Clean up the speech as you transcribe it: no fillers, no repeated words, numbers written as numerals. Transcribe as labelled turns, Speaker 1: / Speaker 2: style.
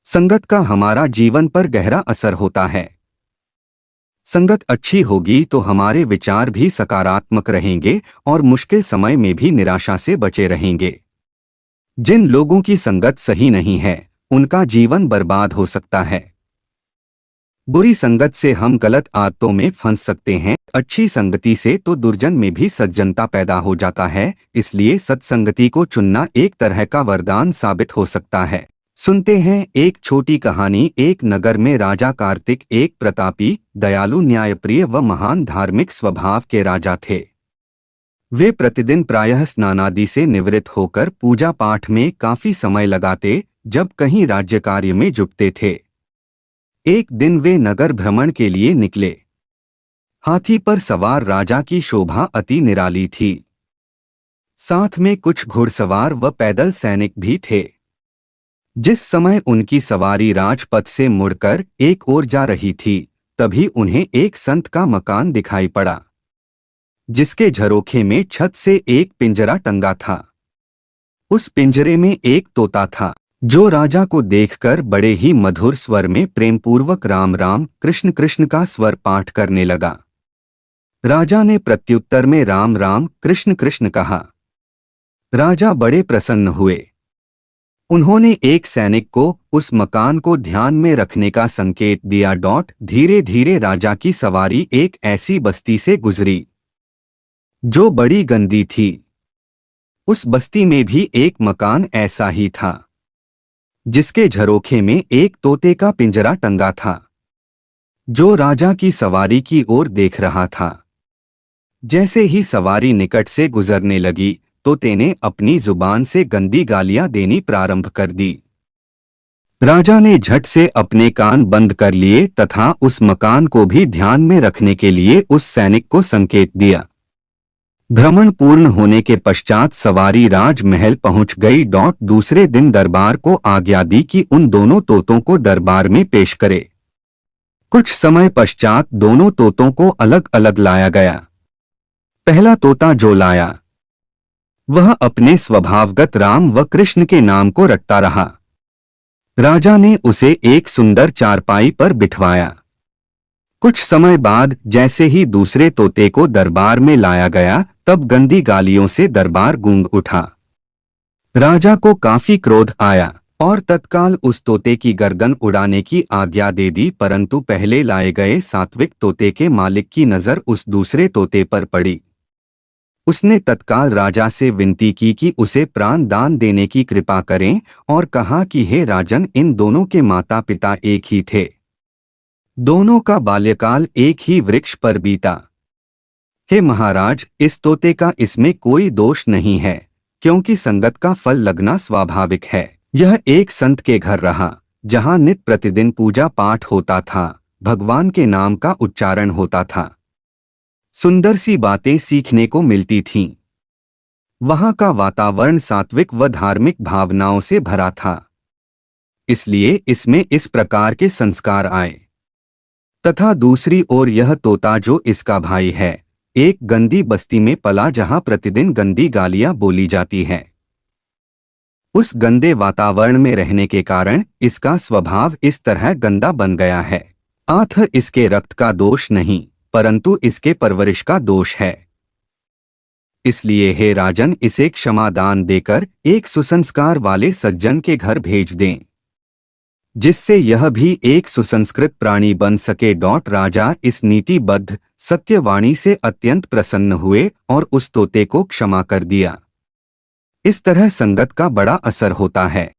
Speaker 1: संगत का हमारा जीवन पर गहरा असर होता है। संगत अच्छी होगी तो हमारे विचार भी सकारात्मक रहेंगे और मुश्किल समय में भी निराशा से बचे रहेंगे। जिन लोगों की संगत सही नहीं है, उनका जीवन बर्बाद हो सकता है। बुरी संगत से हम गलत आदतों में फंस सकते हैं। अच्छी संगति से तो दुर्जन में भी सज्जनता पैदा हो जाता है। इसलिए सत्संगति को चुनना एक तरह का वरदान साबित हो सकता है। सुनते हैं एक छोटी कहानी। एक नगर में राजा कार्तिक एक प्रतापी, दयालु, न्यायप्रिय व महान धार्मिक स्वभाव के राजा थे। वे प्रतिदिन प्रायः स्नानादि से निवृत्त होकर पूजा पाठ में काफी समय लगाते, जब कहीं राज्य कार्य में जुटते थे। एक दिन वे नगर भ्रमण के लिए निकले। हाथी पर सवार राजा की शोभा अति निराली थी। साथ में कुछ घुड़सवार व पैदल सैनिक भी थे। जिस समय उनकी सवारी राजपथ से मुड़कर एक ओर जा रही थी, तभी उन्हें एक संत का मकान दिखाई पड़ा, जिसके झरोखे में छत से एक पिंजरा टंगा था। उस पिंजरे में एक तोता था, जो राजा को देखकर बड़े ही मधुर स्वर में प्रेमपूर्वक राम राम कृष्ण कृष्ण का स्वर पाठ करने लगा। राजा ने प्रत्युत्तर में राम राम कृष्ण कृष्ण कहा। राजा बड़े प्रसन्न हुए। उन्होंने एक सैनिक को उस मकान को ध्यान में रखने का संकेत दिया। धीरे धीरे राजा की सवारी एक ऐसी बस्ती से गुजरी जो बड़ी गंदी थी। उस बस्ती में भी एक मकान ऐसा ही था, जिसके झरोखे में एक तोते का पिंजरा टंगा था, जो राजा की सवारी की ओर देख रहा था। जैसे ही सवारी निकट से गुजरने लगी, तोते ने अपनी जुबान से गंदी गालियां देनी प्रारंभ कर दी। राजा ने झट से अपने कान बंद कर लिए तथा उस मकान को भी ध्यान में रखने के लिए उस सैनिक को संकेत दिया। भ्रमण पूर्ण होने के पश्चात सवारी राजमहल पहुंच गई। दूसरे दिन दरबार को आज्ञा दी कि उन दोनों तोतों को दरबार में पेश करे। कुछ समय पश्चात दोनों तोतों को अलग अलग लाया गया। पहला तोता जो लाया, वह अपने स्वभावगत राम व कृष्ण के नाम को रटता रहा। राजा ने उसे एक सुंदर चारपाई पर बिठवाया। कुछ समय बाद जैसे ही दूसरे तोते को दरबार में लाया गया, तब गंदी गालियों से दरबार गूंज उठा। राजा को काफी क्रोध आया और तत्काल उस तोते की गर्दन उड़ाने की आज्ञा दे दी। परंतु पहले लाए गए सात्विक तोते के मालिक की नजर उस दूसरे तोते पर पड़ी। उसने तत्काल राजा से विनती की कि उसे प्राण दान देने की कृपा करें और कहा कि हे राजन, इन दोनों के माता पिता एक ही थे। दोनों का बाल्यकाल एक ही वृक्ष पर बीता। हे महाराज, इस तोते का इसमें कोई दोष नहीं है, क्योंकि संगत का फल लगना स्वाभाविक है। यह एक संत के घर रहा, जहां नित्य प्रतिदिन पूजा पाठ होता था, भगवान के नाम का उच्चारण होता था, सुंदर सी बातें सीखने को मिलती थीं। वहां का वातावरण सात्विक व धार्मिक भावनाओं से भरा था, इसलिए इसमें इस प्रकार के संस्कार आए। तथा दूसरी ओर यह तोता जो इसका भाई है, एक गंदी बस्ती में पला, जहां प्रतिदिन गंदी गालियां बोली जाती हैं। उस गंदे वातावरण में रहने के कारण इसका स्वभाव इस तरह गंदा बन गया है। आथ इसके रक्त का दोष नहीं, परंतु इसके परवरिश का दोष है। इसलिए हे राजन, इसे क्षमा दान देकर एक सुसंस्कार वाले सज्जन के घर भेज दें, जिससे यह भी एक सुसंस्कृत प्राणी बन सके। राजा इस नीतिबद्ध सत्यवाणी से अत्यंत प्रसन्न हुए और उस तोते को क्षमा कर दिया। इस तरह संगत का बड़ा असर होता है।